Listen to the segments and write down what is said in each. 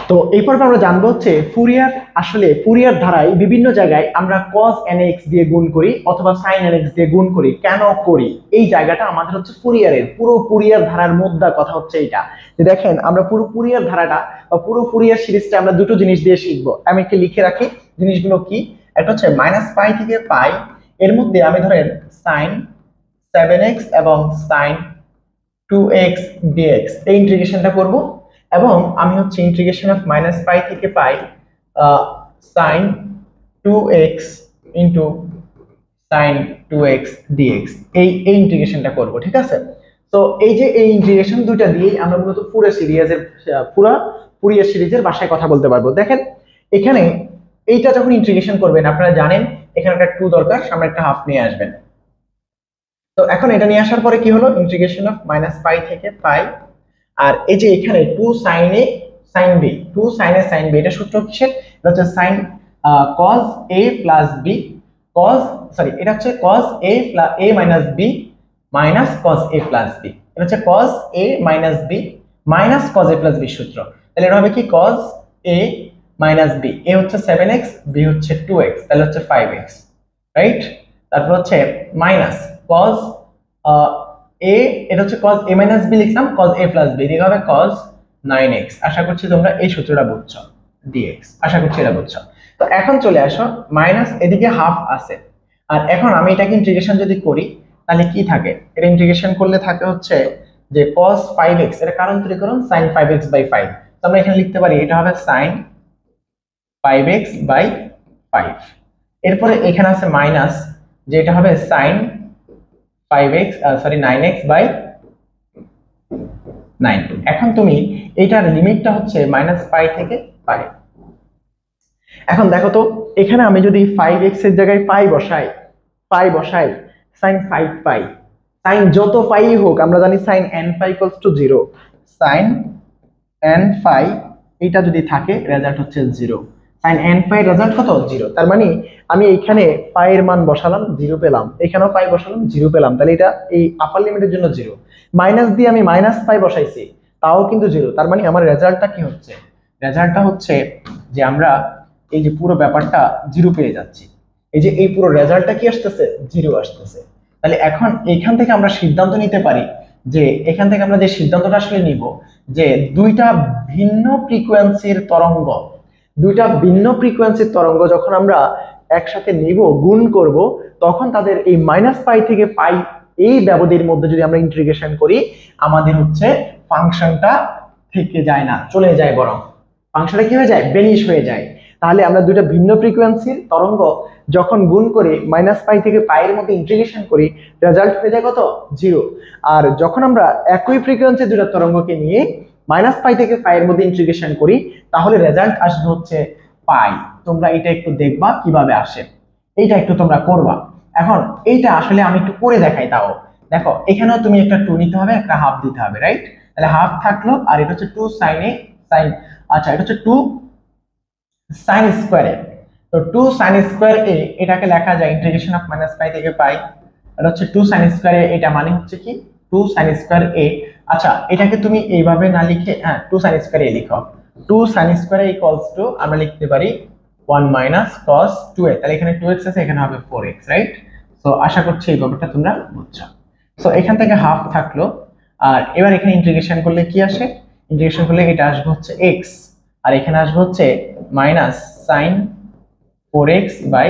তো এই পর্বে আমরা জানবো হচ্ছে ফুরিয়ার ধারায় বিভিন্ন জায়গায় আমরা cos nx দিয়ে গুণ করি অথবা sin nx দিয়ে গুণ করি, কেন করি এই জায়গাটা আমাদের হচ্ছে পুরো ফুরিয়ার ধারার মুদ্রা কথা হচ্ছে এটা। যে দেখেন আমরা পুরো ফুরিয়ার ধারাটা বা পুরো ফুরিয়ার সিরিজটা আমরা দুটো জিনিস দিয়ে শিখবো। আমি একটু লিখে রাখি জিনিসগুলো কি। একটা হচ্ছে -পাই থেকে পাই, এর মধ্যে আমি ধরেন sin 7x এবং sin 2x dx এই ইন্টিগ্রেশনটা করব, এবং আমি হচ্ছে ইন্টিগ্রেশন অফ পাই থেকে পাই sin 2x into sin 2x dx এই ইন্টিগ্রেশনটা করব, ঠিক আছে। তো এই যে এই ইন্টিগ্রেশন দুইটা দিয়ে আমরা মূলত ফুরিয়ার সিরিজের ভাষায় কথা বলতে পারবো। দেখেন এখানে এইটা যখন ইন্টিগ্রেশন করবেন আপনারা জানেন এখানে একটা 2 দরকার, সামনে একটা হাফ নিয়ে আসবেন। তো এখন এটা নিয়ে আসার পরে কি হলো, ইন্টিগ্রেশন অফ পাই থেকে পাই, আর এই যে এখানে 2 sin a sin b, 2 sin a sin b, এটা সূত্র কিসের? এটা হচ্ছে sin cos a plus b এটা হচ্ছে cos a plus a minus b minus cos a plus b, এটা হচ্ছে cos a minus b minus cos a plus b সূত্র। তাহলে এটা হবে কি cos a minus b, a হচ্ছে 7x, b হচ্ছে 2x, তাহলে হচ্ছে 5x, রাইট। তারপর হচ্ছে মাইনাস cos a, এটা হচ্ছে cos a minus b লিখলাম, cos a plus b এদিকে হবে cos 9x। আশা করছি তোমরা এই সূত্রটা বুঝছো, dx, আশা করছি এটা বুঝছো। তো এখন চলে আসো মাইনাস, এদিকে হাফ আছে, আর এখন আমি এটাকে ইন্টিগ্রেশন যদি করি তাহলে কি থাকে, এটা ইন্টিগ্রেশন করলে থাকে হচ্ছে যে cos 5x, এটা কারণ ত্রিকোণ sin 5x by 5, তো আমরা এখানে লিখতে পারি এটা হবে sin 5x by 5। এরপরে এখানে আছে মাইনাস, যে এটা হবে sin 9x by 9। এখন তুমি এটার লিমিটটা হচ্ছে পাই থেকে পাই। এখন দেখো তো এখানে আমি যদি 5x এর জায়গায় পাই বসাই sin 5 পাই, sin যত পাই হোক আমরা জানি sin n পাই = 0, sin n পাই এটা যদি থাকে রেজাল্ট হচ্ছে 0, sin n পাই রেজাল্ট কত 0। তার মানে আমি এখানে পাই এর মান বসালাম 0 পেলাম, এখানেও পাই বসালাম 0 পেলাম, তাহলে এটা এই আপার লিমিটের জন্য 0। মাইনাস দিয়ে আমি পাই বসাইছি, তাও কিন্তু 0। তার মানে আমার রেজাল্টটা কি হচ্ছে, রেজাল্টটা হচ্ছে যে আমরা এই যে পুরো ব্যাপারটা 0 পেয়ে যাচ্ছি, এই যে এই পুরো রেজাল্টটা কি আসতেছে 0 আসতেছে। তাহলে এখন এখান থেকে আমরা সিদ্ধান্ত নিতে পারি, যে এখান থেকে আমরা যে সিদ্ধান্তটা আসলে নিব, যে দুইটা ভিন্ন ফ্রিকোয়েন্সির তরঙ্গ যখন আমরা একসাথে নিব, গুণ করব, তখন তাদের এই পাই থেকে পাই এই ব্যবধির মধ্যে যদি আমরা ইন্টিগ্রেশন করি, আমাদের হচ্ছে ফাংশনটা থেকে যায় না, চলে যায়, বরং ফাংশনটা কি হয়ে যায়, বেনিশ হয়ে যায়। তাহলে আমরা দুইটা ভিন্ন ফ্রিকোয়েন্সির তরঙ্গ যখন গুণ করে পাই থেকে পাই এর মধ্যে ইন্টিগ্রেশন করি, রেজাল্ট হয়ে যায় কত 0। আর যখন আমরা একই ফ্রিকোয়েন্সির দুটো তরঙ্গকে নিয়ে পাই থেকে পাই এর মধ্যে ইন্টিগ্রেশন করি, তাহলে রেজাল্ট আসবে হচ্ছে পাই। তোমরা এটা একটু দেখবা কিভাবে আসে, এইটা একটু তোমরা করবা। এখন এইটা আসলে আমি একটু করে দেখাই, তাও দেখো এখানেও তুমি একটা 2 নিতে হবে, একটা হাফ দিতে হবে, রাইট। তাহলে হাফ থাকলো, আর এটা হচ্ছে 2 sin a sin, আচ্ছা এটা হচ্ছে 2 sin স্কয়ার a, তো 2 sin স্কয়ার a এটাকে লেখা যায় ইন্টিগ্রেশন অফ পাই থেকে পাই, এটা হচ্ছে 2 sin স্কয়ার a, এটা মানে হচ্ছে কি 2 sin স্কয়ার a। আচ্ছা এটাকে তুমি এইভাবে না লিখে 2 sin স্কয়ার a লিখো, 2 sin স্কয়ার a আমরা লিখতে পারি 1 minus cos 2a, তাহলে এখানে 2x আছে, এখানে হবে 4x, রাইট। সো আশা করছি এই ব্যাপারটা তোমরা বুঝছো। সো এখান থেকে হাফ থাকলো, আর এবার এখানে ইন্টিগ্রেশন করলে কি আসে, ইন্টিগ্রেশন করলে এটা আসবে হচ্ছে x, আর এখানে আসবে হচ্ছে মাইনাস sin 4x by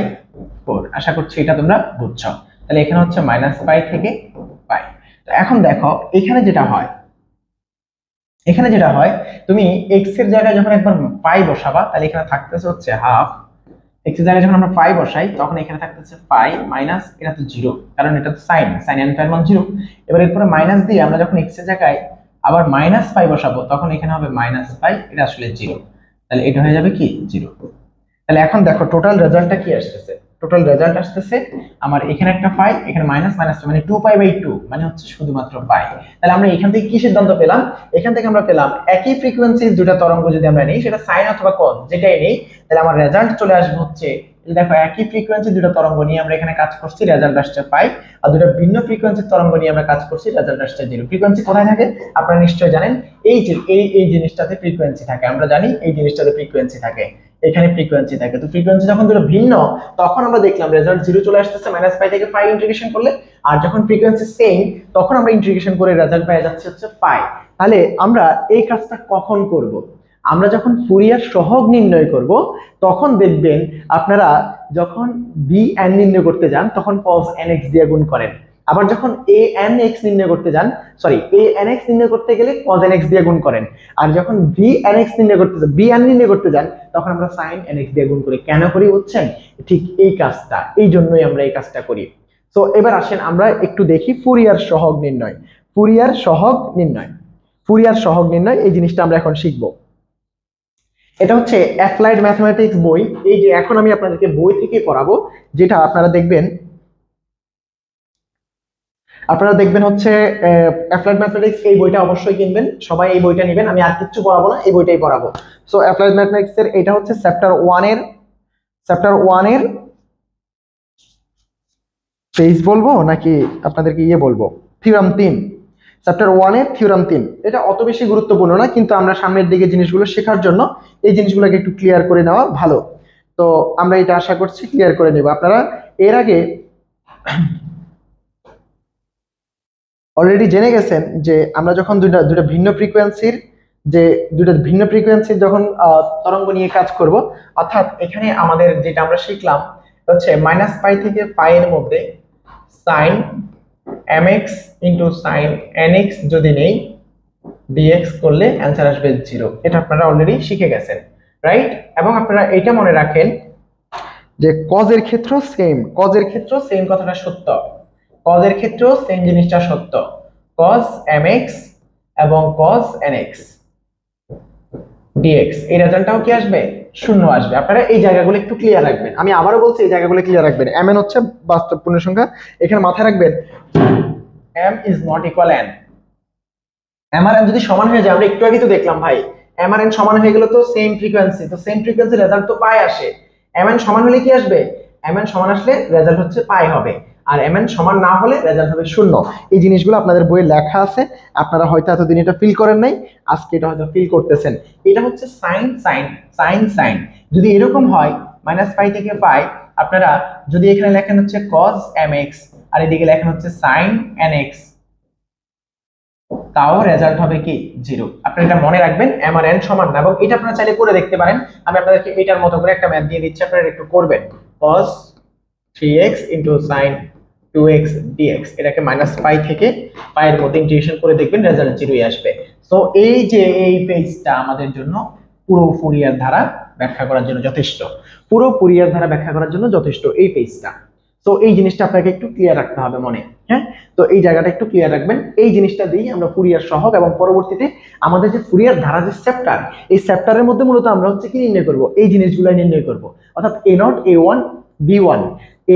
4। আশা করছি এটা তোমরা বুঝছো। তাহলে এখানে হচ্ছে পাই থেকে পাই। তো এখন দেখো এখানে যেটা হয় তুমি x এর জায়গায় যখন একবার পাই বসাবা, তাহলে এখানে থাকতেছে হচ্ছে হাফ, x এর জায়গায় যখন আমরা পাই বসাই তখন এখানে থাকতেছে পাই মাইনাস, এটা তো 0 কারণ এটা তো sin n পাই এর মান 0। এবার এরপরে মাইনাস দিয়ে আমরা যখন x এর জায়গায় আবার পাই বসাবো, তখন এখানে হবে পাই, এটা আসলে 0, তাহলে এটা হয়ে যাবে কি 0। তাহলে এখন দেখো টোটাল রেজাল্টটা কি আসতেছে, টোটাল রেজাল্ট আসতেছে আমার এখানে একটা পাই, এখানে মাইনাস মানে 2 পাই বাই 2 মানে হচ্ছে শুধুমাত্র পাই। তাহলে আমরা এখান থেকে কি সিদ্ধান্ত পেলাম, এখান থেকে আমরা পেলাম একই ফ্রিকোয়েন্সির দুটো তরঙ্গ যদি আমরা নেই, সেটা সাইন অথবা কস যেটাই নেই, তাহলে আমার রেজাল্ট চলে আসবে হচ্ছে দেখো একই ফ্রিকোয়েন্সি দুটো তরঙ্গ নিয়ে আমরা এখানে কাজ করছি, রেজাল্ট আসছে পাই। আর দুটো ভিন্ন ফ্রিকোয়েন্সির তরঙ্গ নিয়ে আমরা কাজ করছি, রেজাল্ট আসছে 0। ফ্রিকোয়েন্সি কোথায় থাকে আপনারা নিশ্চয়ই জানেন, এই যে এই জিনিসটাতে ফ্রিকোয়েন্সি থাকে, আমরা জানি এই জিনিসটাতে ফ্রিকোয়েন্সি থাকে, এখানে ফ্রিকোয়েন্সি থাকে। তো ফ্রিকোয়েন্সি যখন দুটো ভিন্ন, তখন আমরা দেখলাম রেজাল্ট 0 চলে আসতেছে -π থেকে π ইন্টিগ্রেশন করলে। আর যখন ফ্রিকোয়েন্সি সেম, তখন আমরা ইন্টিগ্রেশন করে রেজাল্ট পেয়ে যাচ্ছে হচ্ছে π। তাহলে আমরা এই কাজটা কখন করব? আমরা যখন ফুরিয়ার সহগ নির্ণয় করব, তখন দেখবেন আপনারা যখন bn নির্ণয় করতে যান তখন cos nx দিয়ে গুণ করেন। আবার যখন anx নির্ণয় করতে যান, সরি anx নির্ণয় করতে গেলে cos nx দিয়ে গুণ করেন। আর যখন bn নির্ণয় করতে যান তখন আমরা sin nx দিয়ে গুণ করি। কেন করি বুঝছেন? ঠিক এই কাজটা, এই জন্যই আমরা এই কাজটা করি। তো এবার আসেন আমরা একটু দেখি ফুরিয়ার সহগ নির্ণয়। ফুরিয়ার সহগ নির্ণয় এই জিনিসটা আমরা এখন শিখবো। এটা হচ্ছে অ্যাপ্লাইড ম্যাথমেটিক্স বই। এই যে এখন আমি আপনাদেরকে বই থেকে পড়াবো, যেটা আপনারা দেখবেন হচ্ছে অ্যাপ্লাইড ম্যাথমেটিক্স। এই বইটা অবশ্যই কিনবেন, সবাই এই বইটা নেবেন। আমি আর কিছু পড়াবো না, এই বইটাই পড়াবো। সো অ্যাপ্লাইড ম্যাথমেটিক্স এর এটা হচ্ছে চ্যাপ্টার 1 এর পেজ বলবো নাকি আপনাদেরকে বলবো? থিওরাম 3, চ্যাপ্টার 1 এর থিওরাম 3। এটা অত বেশি গুরুত্বপূর্ণ না, কিন্তু আমরা সামনের দিকে জিনিসগুলো শেখার জন্য এই জিনিসগুলোকে একটু ক্লিয়ার করে নেওয়া ভালো। তো আমরা এটা আশা করছি ক্লিয়ার করে নেব। আপনারা এর আগে অলরেডি জেনে গেছেন যে আমরা যখন দুটো ভিন্ন ফ্রিকোয়েন্সির যখন তরঙ্গ নিয়ে কাজ করব, অর্থাৎ এখানে আমাদের যেটা আমরা শিখলাম হচ্ছে -π থেকে π এর মধ্যে sin mx sin nx যদি নেই, dx করলে অ্যান্সার আসবে 0। এটা আপনারা অলরেডি শিখে গেছেন, রাইট? এবং আপনারা এটা মনে রাখেন যে cos এর ক্ষেত্রেও সেম কথাটা সত্য। cos এর ক্ষেত্রেও সেম জিনিসটা সত্য। cos mx এবং cos nx dx এই রেজাল্টটাও কি আসবে? 0 আসবে। আপনারা এই জায়গাগুলো একটু ক্লিয়ার রাখবেন। আমি আবারও বলছি, এই জায়গাগুলো ক্লিয়ার রাখবেন। mn হচ্ছে বাস্তব পূর্ণ সংখ্যা, এখানে মাথায় রাখবেন m is not equal n। m R n যদি সমান হয়ে যায়, আমরা একটু আগে তো দেখলাম ভাই, m আর n সমান হয়ে গেল তো সেম ফ্রিকোয়েন্সি, তো সেম ফ্রিকোয়েন্সি রেজাল্ট তো পাই আসে। mn সমান হলে কি আসবে? mn সমান আসলে রেজাল্ট হচ্ছে পাই হবে, আর mn সমান না হলে রেজাল্ট হবে 0। এই জিনিসগুলো আপনাদের বইয়ে লেখা আছে, আপনারা হয়তো এতদিন এটা ফিল করেন নাই, আজকে এটা হয়তো ফিল করতেছেন। এটা হচ্ছে সাইন। যদি এরকম হয় -π থেকে π, আপনারা যদি এখানে লেখেন হচ্ছে cos mx আর এদিকে লেখেন হচ্ছে sin nx, তাও রেজাল্ট হবে কি? 0। আপনারা এটা মনে রাখবেন, m আর n সমান না। এবং এটা আপনারা চাইলে করে দেখতে পারেন। আমি আপনাদেরকে এটার মতো করে একটা ম্যাথ দিয়ে দিচ্ছি, আপনারা একটু করবেন। cos 3x sin 2x dx, এটাকে -π থেকে π এর মধ্যে ইন্টিগ্রেশন করে দেখবেন, রেজাল্ট 0ই আসবে। সো এই যে এই পেজটা আমাদের জন্য পুরো ফুরিয়ার ধারা ব্যাখ্যা করার জন্য যথেষ্ট, এই পেজটা। তো এই জিনিসটা আপনাকে একটু ক্লিয়ার রাখতে হবে মনে, হ্যাঁ? তো এই জায়গাটা একটু ক্লিয়ার রাখবেন। এই জিনিসটা দিয়ে আমরা ফুরিয়ার সহগ এবং পরবর্তীতে আমাদের যে ফুরিয়ার ধারা যে চ্যাপ্টার, এই চ্যাপ্টারের মধ্যে মূলত আমরা হচ্ছে কি নির্ণয় করব? এই জিনিসগুলো নির্ণয় করব, অর্থাৎ a0 a1 b1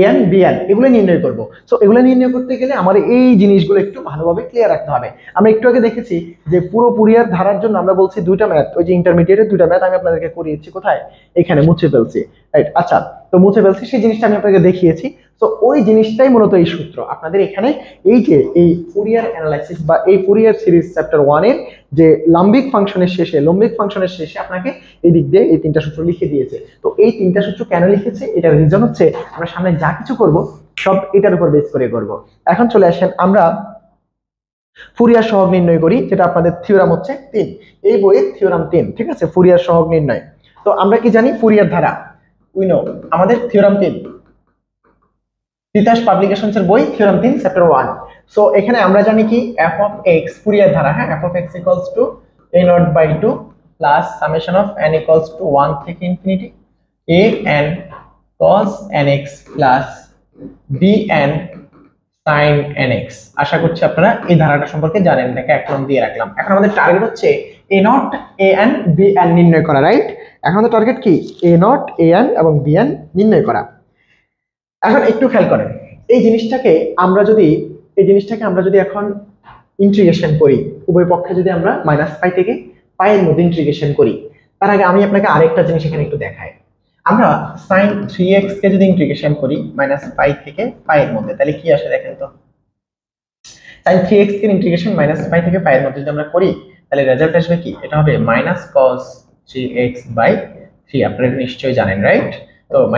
an bn এগুলো নির্ণয় করব। সো এগুলো নির্ণয় করতে গেলে আমার এই জিনিসগুলো একটু ভালোভাবে ক্লিয়ার রাখতে হবে। আমরা একটু আগে দেখেছি যে পুরো ফুরিয়ার ধারার জন্য আমরা বলছি দুইটা ম্যাথ, ওই যে ইন্টারমিডিয়েটের দুইটা ম্যাথ আমি আপনাদেরকে করিয়েছি। কোথায়? এখানে মুছে ফেলছি, রাইট? আচ্ছা, তো মুছে ফেলছি, সেই জিনিসটা আমি আপনাকে দেখিয়েছি। তো ওই জিনিসটাই মূলত এই সূত্র আপনাদের এখানে, এই যে এই ফুরিয়ার অ্যানালাইসিস বা এই ফুরিয়ার সিরিজ চ্যাপ্টার 1 এর যে লম্বিক ফাংশনের শেষে আপনাকে এই দিক দিয়ে এই 3টা সূত্র লিখে দিয়েছে। তো এই 3টা সূত্র কেন লিখেছে, এটার রিজন হচ্ছে আমরা সামনে যা কিছু করব সব এটার উপর বেস করে করব। এখন চলে আসেন আমরা ফুরিয়ার সহগ নির্ণয় করি, যেটা আপনাদের থিওরাম হচ্ছে 3, এই বইয়ের থিওরাম 3, ঠিক আছে? ফুরিয়ার সহগ নির্ণয়। তো আমরা কি জানি? ফুরিয়ার ধারা উই নো, আমাদের থিওরাম 3, তিতাস পাবলিকেশনস এর বই থিওরাম 3 চ্যাপ্টার 1। সো এখানে আমরা জানি কি f of x ফুরিয়ার ধারা, হ্যাঁ? f of x equals to a0/2 plus summation of n equals to 1 থেকে infinity a n cos nx plus bn sin nx। আশা করছি আপনারা এই ধারাটা সম্পর্কে জানেন, এটাকে এক কলম দিয়ে রাখলাম। এখন আমাদের টার্গেট হচ্ছে a0 an bn নির্ণয় করা, রাইট? এখন আমাদের টার্গেট কি? a0 an এবং bn নির্ণয় করা। এখন একটু খেয়াল করেন, এই জিনিসটাকে আমরা যদি এখন ইন্টিগ্রেশন করি, উভয় পক্ষে যদি আমরা -π থেকে π এর মধ্যে ইন্টিগ্রেশন করি, তার আগে আমি আপনাকে আরেকটা জিনিস এখানে একটু দেখাই। আমরা sin 3x কে যদি ইন্টিগ্রেশন করি -π থেকে π এর মধ্যে, তাহলে কি আসে দেখেন তো। sin 3x কে ইন্টিগ্রেশন -π থেকে π এর মধ্যে যদি আমরা করি, তাহলে রেজাল্ট আসবে কি, এটা হবে -cos 3x/3। আপনারা নিশ্চয়ই জানেন, রাইট? তো -π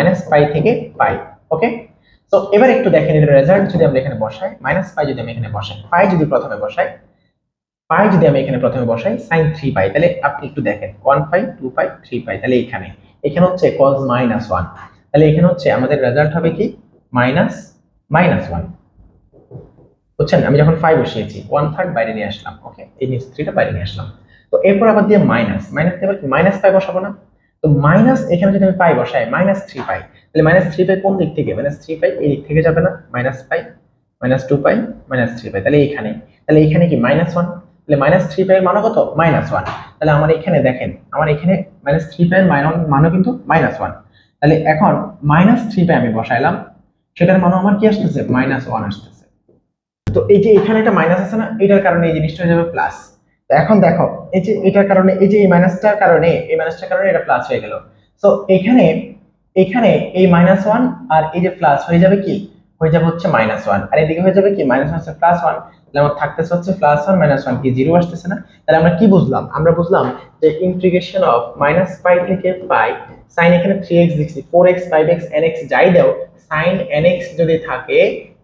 থেকে π। ওকে, তো এবার একটু দেখেন এর রেজাল্ট যদি আমরা এখানে বসাই, -π যদি আমি এখানে বসাই, π যদি প্রথমে বসাই, sin 3π, তাহলে আপনি একটু দেখেন 1π 2π 3π, তাহলে এখানে হচ্ছে cos -1, তাহলে এখানে হচ্ছে আমাদের রেজাল্ট হবে কি -1। বুঝছেন? আমি যখন 5 বসিয়েছি 1/3 বাইরে নিয়ে আসলাম। ওকে, এই নিচ 3টা বাইরে নিয়ে আসলাম। তো এরপর আবার দিয়ে মাইনাস দিয়ে আবার -π বসাবো না? তো মাইনাস এখানে যদি আমি পাই বসাই -3π, তাহলে -3π কোন দিক থেকে? -3π এই দিক থেকে যাবে না? -π -2π -3π, তাহলে এখানে কি -1, তাহলে -3π এর মান কত? -1। তাহলে আমার এখানে দেখেন, আমার এখানে -3π এর মানও কিন্তু -1। তাহলে এখন -3π আমি বসাইলাম, সেটার মানও আমার কি আসতেছে? -1 আসতেছে। তো এই যে এখানে একটা মাইনাস আছে না, এটার কারণে এই জিনিসটা হয়ে যাবে প্লাস। তো এখন দেখো, এই যে এটার কারণে, এই যে এই মাইনাসটার কারণে এটা প্লাস হয়ে গেল। সো এখানে এই -1 আর এই যে প্লাস হয়ে যাবে কি, হয়ে যাবে হচ্ছে -1, আর এদিকে হয়ে যাবে কি -1 হচ্ছে +1। তাহলে আমার থাকতেছে হচ্ছে +1 -1 কি 0 আসতেছে না? তাহলে আমরা কি বুঝলাম? আমরা বুঝলাম যে ইন্টিগ্রেশন অফ -π থেকে π, sin এখানে 3x লিখছি, 4x 5x nx যাই দাও, sin nx যদি থাকে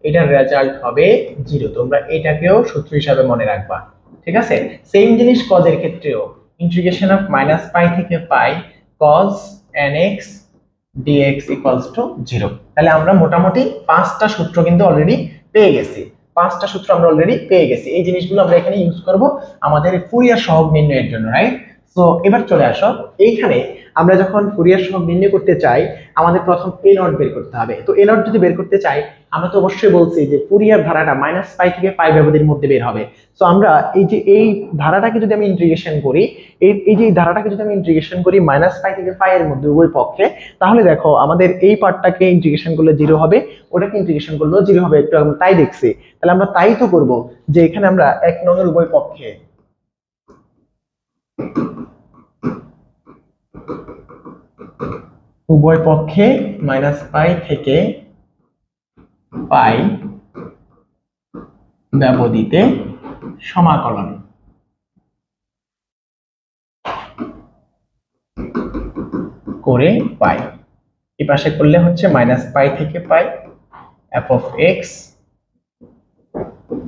এটার রেজাল্ট হবে 0। তোমরা এটাকেও সূত্র হিসাবে মনে রাখবা, ঠিক আছে? সেম জিনিস cos এর ক্ষেত্রেও, ইন্টিগ্রেশন অফ -π থেকে π cos nx dx = 0। তাহলে আমরা মোটামুটি 5টা সূত্র কিন্তু অলরেডি পেয়ে গেছি। এই জিনিসগুলো আমরা এখানে ইউজ করব আমাদের ফুরিয়ার সহগ নির্ণয়ের জন্য, রাইট? সো এবার চলে আসো, এইখানে আমরা যখন ফুরিয়ার সহগ নির্ণয় করতে চাই, আমাদের প্রথম a নট বের করতে হবে। তো a নট যদি বের করতে চাই, আমরা তো অবশ্যই বলছি যে ফুরিয়ার ধারাটা -π থেকে π ব্যবধির মধ্যে বের হবে। সো আমরা এই ধারাটাকে যদি আমি ইন্টিগ্রেশন করি, -π থেকে π এর মধ্যে উভয় পক্ষে, তাহলে দেখো আমাদের এই পার্টটাকে ইন্টিগ্রেশন করলে 0 হবে, ওটাকে ইন্টিগ্রেশন করলেও 0 হবে। একটু আমরা তাই দেখছি, তাহলে আমরা তাই তো করব যে এখানে আমরা 1 নং এর উভয় পক্ষে -π থেকে π ব্যবধিতে সমাকলন করে পাই। এই পাশে করলে হচ্ছে -π থেকে π f(x)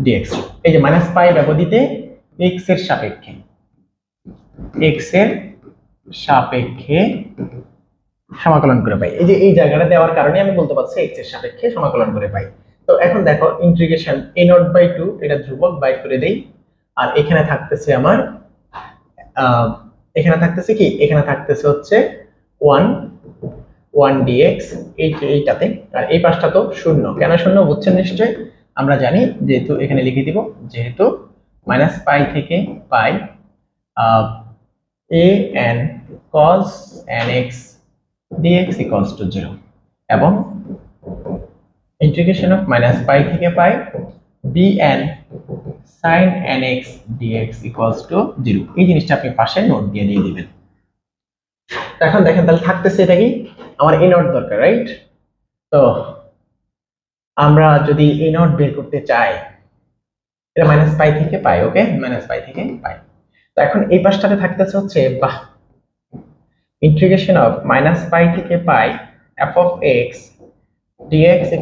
dx। এই যে -π ব্যবধিতে x এর সাপেক্ষে সমাকলন করে পাই। এই যে এই জায়গাটা দেওয়ার কারণে আমি বলতে পারছি x এর সাপেক্ষে সমাকলন করে পাই। তো এখন দেখো ইন্টিগ্রেশন a0/2, এটা ধ্রুবক, বাইর করে দেই। আর এখানে থাকতেছে আমার এখানে থাকতেছে হচ্ছে 1 dx এইটাতে, আর এই পাশটা তো শূন্য। কেন শূন্য বুঝছেন নিশ্চয়? আমরা জানি, যেহেতু এখানে লিখে দিব, যেহেতু -π থেকে π an cos nx dx = 0 এবং ইন্টিগ্রেশন অফ -π থেকে π bn sin nx dx = 0। এই জিনিসটা আপনি পাশে নোট দিয়ে দিবেন। এখন দেখেন, তাহলে থাকতেছে এটা কি, আমার a নট দরকার, রাইট? তো আমরা যদি a নট বের করতে চাই, এটা -π থেকে π, ওকে, -π থেকে π। তো এখন এই পাশটাতে থাকতেছে হচ্ছে বাহ, ইন্টিগ্রেশন অফ -π থেকে π f(x) dx =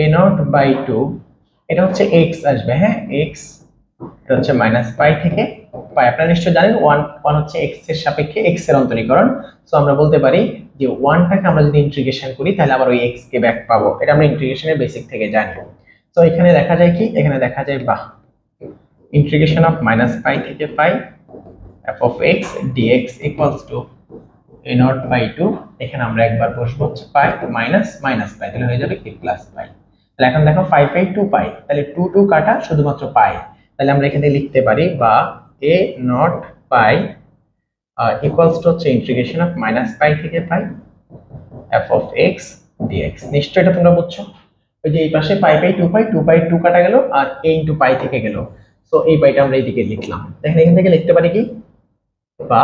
a0/2। এটা হচ্ছে x আসবে, হ্যাঁ, x, এটা হচ্ছে -π থেকে π। আপনারা নিশ্চয়ই জানেন 1 হচ্ছে x এর সাপেক্ষে x এর অন্তরীকরণ। সো আমরা বলতে পারি যে 1টাকে আমরা যদি ইন্টিগ্রেশন করি, তাহলে আবার ওই x কে ব্যাক পাবো। এটা আমরা ইন্টিগ্রেশনের বেসিক থেকে জানি। তো এখানে দেখা যায় কি, এখানে দেখা যায় বাহ, ইন্টিগ্রেশন অফ -π থেকে π f(x) dx = a0/2। এখানে আমরা একবার বসবো হচ্ছে π -π, তাহলে হয়ে যাবে কি +π। তাহলে এখন দেখো 5 2π, তাহলে 2 কাটা, শুধুমাত্র π। তাহলে আমরা এখানে লিখতে পারি বা a0π হচ্ছে ইন্টিগ্রেশন অফ -π থেকে π f(x) dx। নিশ্চয়ই এটা তোমরা বুঝছো। ওই যে এই পাশে π 2π 2 কাটা গেল, আর a * π থেকে গেল। সো এই পাইটা আমরা এইদিকে লিখলাম। দেখেন এখান থেকে লিখতে পারি কি, বা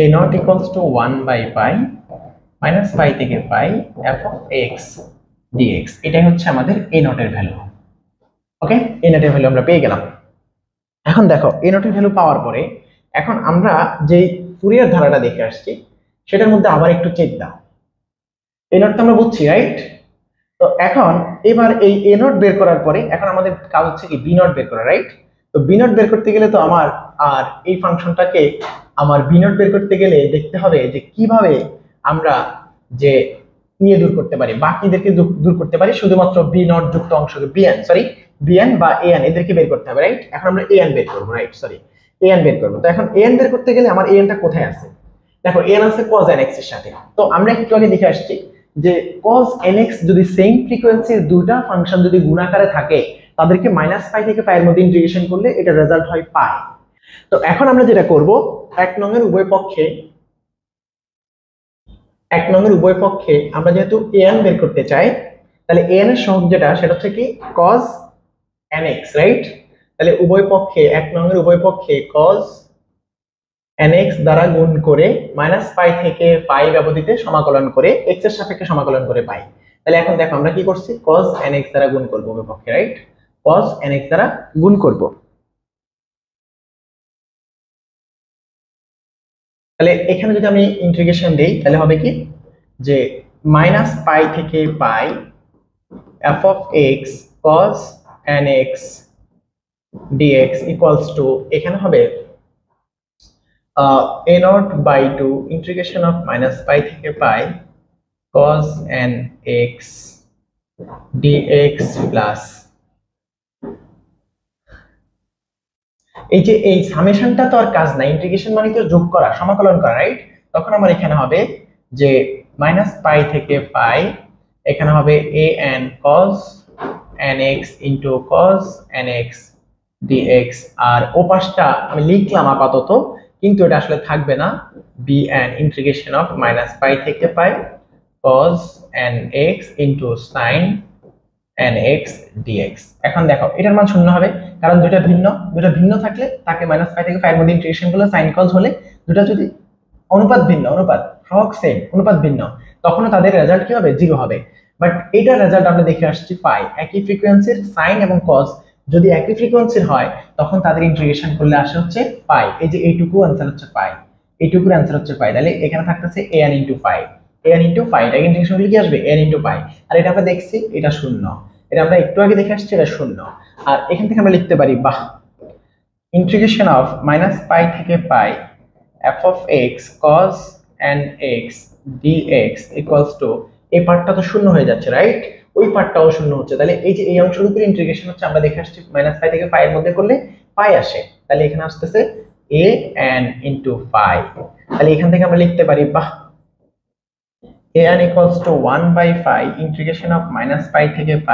a0 = 1/π মাইনাস পাই থেকে পাই এফ অফ এক্স ডিএক্স, এটাই হচ্ছে আমাদের এ নটের ভ্যালু। ওকে, এ নটের ভ্যালু আমরা পেয়ে গেলাম। এখন দেখো এ নটের ভ্যালু পাওয়ার পরে এখন আমরা যে ফুরিয়ার ধারাটা দেখে আসছি সেটার মধ্যে আবার একটু চেক দাও। এ নট তো আমরা বুঝছি, রাইট? তো এখন এবার এই এ নট বের করার পরে এখন আমাদের কাজ হচ্ছে কি বি নট বের করা, রাইট? তো বি নট বের করতে গেলে তো আমার আর এই ফাংশনটাকে আমার বি নট বের করতে গেলে দেখতে হবে যে কিভাবে আমরা যে নিয়ে দূর করতে পারি, বাকিদেরকে দূর করতে পারি, শুধুমাত্র বি নট যুক্ত অংশকে বিএন বিএন বা এএন এদেরকে বের করতে হবে, রাইট? এখন আমরা এএন বের করবো, রাইট? এএন বের করবো। তো এখন এএন বের করতে গেলে আমার এএনটা কোথায় আছে? দেখো এএন আছে cos nx এর সাথে। তো আমরা একটু আগে দেখে আসছি যে cos nx যদি সেম ফ্রিকোয়েন্সির দুটো ফাংশন যদি গুণাকারে থাকে তাদেরকে -π থেকে π এর মধ্যে ইন্টিগ্রেশন করলে এটা রেজাল্ট হয় π। তো এখন আমরা যেটা করব, এক নংয়ের উভয় পক্ষে আমরা যেহেতু an বের করতে চাই, তাহলে an এর সহগ যেটা সেটা হচ্ছে কি cos nx, রাইট? তাহলে উভয় পক্ষে এক নংয়ের উভয় পক্ষে cos nx দ্বারা গুণ করে -π থেকে π ব্যবধিতে সমাকলন করে x এর সাপেক্ষে সমাকলন করে পাই। তাহলে এখন দেখো আমরা কি করছি, cos nx দ্বারা গুণ করব উভয় পক্ষে, রাইট? cos nx দ্বারা গুণ করব। তাহলে এখানে যদি আমি ইন্টিগ্রেশন দেই তাহলে হবে কি যে -π থেকে π f of x cos nx dx equals to এখানে হবে a0/2 integration of -π থেকে π cos nx dx plus এই যে এই সামেশনটা তো আর কাজ না, ইন্টিগ্রেশন মানে তো যোগ করা, সমাকলন করা, রাইট? তখন আমার এখানে হবে যে -π থেকে π, এখানে হবে an cos nx into cos nx dx, আর ও পাশটা আমি লিখলাম আপাতত, কিন্তু এটা আসলে থাকবে না, bn integration of -π থেকে π cos nx into sin nx dx। এখন দেখো এটার মান শূন্য হবে, কারণ দুটো ভিন্ন থাকলে তাকে -π থেকে π এর মধ্যে ইন্টিগ্রেশন করলে sin cos হলে দুটো যদি অনুপাত সহগ সেম, অনুপাত ভিন্ন, তখনও তাদের রেজাল্ট কি হবে? 0 হবে। বাট এটার রেজাল্ট আমরা দেখে আসছি π, একই ফ্রিকোয়েন্সির sin এবং cos যদি একই ফ্রিকোয়েন্সির হয় তখন তাদের ইন্টিগ্রেশন করলে আসে হচ্ছে π। এই যে এইটুকু आंसर হচ্ছে π, এইটুকুর आंसर হচ্ছে π। তাহলে এখানে থাকতেছে an into π, an into π, এটা ইন্টিগ্রেশন করলে কি আসবে? an into π। আর এটা আমরা দেখছি এটা শূন্য, এটা আমরা একটু আগে দেখে আসছি এটা শূন্য। আর এখান থেকে আমরা লিখতে পারি বাহ, ইন্টিগ্রেশন অফ -π থেকে π f of x cos nx dx equals to এই পার্টটা তো শূন্য হয়ে যাচ্ছে, রাইট? ওই পার্টটাও শূন্য হচ্ছে। তাহলে এই যে এই অংশের উপরে ইন্টিগ্রেশন হচ্ছে, আমরা দেখে আসছি -π থেকে π এর মধ্যে করলে π আসে, তাহলে এখানে আসতেছে an into π। তাহলে এখান থেকে আমরা লিখতে পারি বাহ, an equals to 1/π integration of -π থেকে π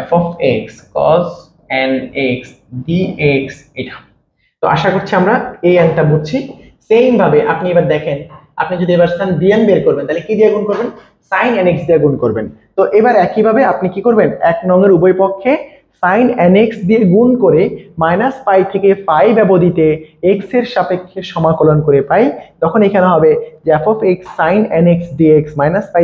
f of x cos nx dx। এটা তো আশা করছি আমরা এই আনটা বুঝছি। সেম ভাবে আপনি এবার দেখেন, আপনি যদি এবার sin bn বের করবেন তাহলে কি দিয়ে গুণ করবেন? sin nx দিয়ে গুণ করবেন। তো এবার একই ভাবে আপনি কি করবেন, এক নংয়ের উভয় পক্ষে sin nx দিয়ে গুণ করে -π থেকে π ব্যবধিতে x এর সাপেক্ষে সমাকলন করে পাই, তখন এখানে হবে যে f of x sin nx dx -π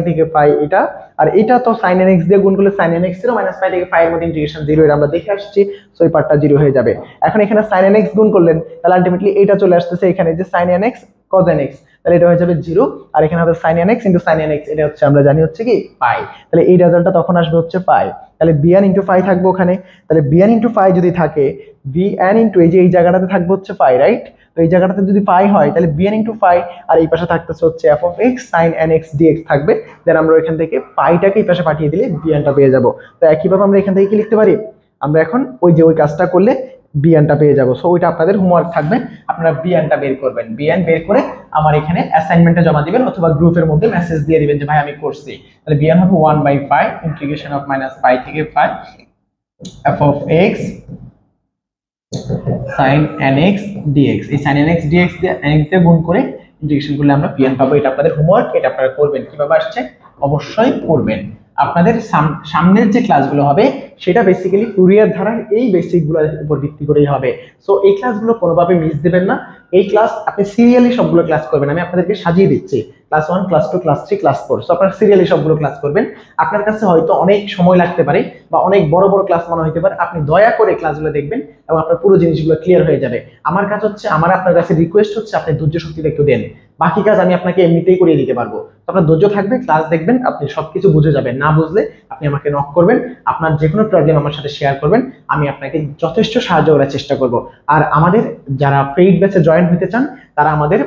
থেকে π এটা, আর এটা তো sin nx দিয়ে গুণ করলে sin nx এর -π থেকে π এর মধ্যে ইন্টিগ্রেশন 0, এটা আমরা দেখে আসছি, সো এই পার্টটা 0 হয়ে যাবে। এখন এখানে sin nx গুণ করলেন তাহলে আলটিমেটলি এটা চলে আসতেছে এখানে যে sin nx cos nx, তাহলে এটা হয়ে যাবে 0, আর এখানে হবে sin nx into sin nx, এটা হচ্ছে আমরা জানি হচ্ছে কি π। তাহলে এই রেজাল্টটা তখন আসবে হচ্ছে π। তাহলে bn into π থাকবে ওখানে, তাহলে bn into π যদি থাকে bn into এই যে এই জায়গাটাতে থাকবে হচ্ছে π, রাইট? তো এই জায়গাটাতে যদি π হয় তাহলে bn into π, আর এই পাশে থাকতেছে হচ্ছে f of x sin nx dx থাকবে। দেন আমরা এখান থেকে পাইটাকে এই পাশে পাঠিয়ে দিলে bnটা পেয়ে যাব। তো একইভাবে আমরা এখান থেকে কি লিখতে পারি, আমরা এখন ওই যে ওই কাজটা করলে bnটা পেয়ে যাব। সো ওইটা আপনাদের হোমওয়ার্ক থাকবে, আপনারা bnটা বের করবেন, bn বের করে আমার এখানে অ্যাসাইনমেন্টে জমা দিবেন অথবা গ্রুপের মধ্যে মেসেজ দিয়ে দিবেন যে ভাই আমি করছি। তাহলে bn হবে 1/π integration of -π থেকে π f of x sin nx dx, এই sin nx dx দিয়ে nx দিয়ে গুণ করে ইন্টিগ্রেশন করলে আমরা bn পাবো। এটা আপনাদের হোমওয়ার্ক, এটা আপনারা করবেন। কিভাবে আসছে অবশ্যই করবেন। আপনাদের সামনের যে ক্লাসগুলো হবে সেটা বেসিক্যালি ফুরিয়ার ধারার এই বেসিকগুলোর উপর ভিত্তি করেই হবে। সো এই ক্লাসগুলো কোনোভাবে মিস দেবেন না। এই ক্লাস আপনি সিরিয়ালি সবগুলো ক্লাস করবেন, আমি আপনাদেরকে সাজিয়ে দিচ্ছি class 1 class 2 class 3 class 4। So আপনারা সিরিয়ালি সবগুলো ক্লাস করবেন। আপনার কাছে হয়তো অনেক সময় লাগতে পারে বা অনেক বড় বড় ক্লাস মনে হতে পারে, আপনি দয়া করে ক্লাসগুলো দেখবেন এবং আপনার পুরো জিনিসগুলো ক্লিয়ার হয়ে যাবে। আমার কাজ হচ্ছে, আমার আপনার কাছে রিকোয়েস্ট হচ্ছে আপনি ধৈর্য শক্তিটা একটু দেন, বাকি কাজ আমি আপনাকে এমনিতেই করিয়ে দিতে পারবো। তো আপনার ধৈর্য থাকবে, ক্লাস দেখবেন, আপনি সবকিছু বুঝে যাবেন। না বুঝলে আপনি আমাকে নক করবেন, আপনার যে কোনো প্রবলেম আমার সাথে শেয়ার করবেন, আমি আপনাকে যথেষ্ট সাহায্য করার চেষ্টা করব। আর আমাদের যারা পেইড ব্যাচে জয়েন হতে চান তারা আমাদের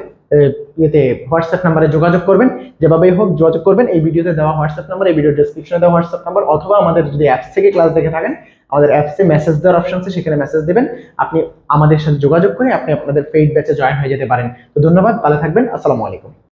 ইয়েতে হোয়াটসঅ্যাপ নাম্বারে যোগাযোগ করবেন, যেভাবেই হোক যোগাযোগ করবেন। এই ভিডিওতে দেওয়া হোয়াটসঅ্যাপ নাম্বার, এই ভিডিও ডেসক্রিপশনে দেওয়া হোয়াটসঅ্যাপ নাম্বার, অথবা আমাদের যদি অ্যাপস থেকে ক্লাস দেখে থাকেন আমাদের অ্যাপসে মেসেজ দেওয়ার অপশন আছে, সেখানে মেসেজ দেবেন। আপনি আমাদের সাথে যোগাযোগ করে আপনি আপনাদের পেইড ব্যাচে জয়েন হয়ে যেতে পারেন। তো ধন্যবাদ, ভালো থাকবেন, আসসালামু আলাইকুম।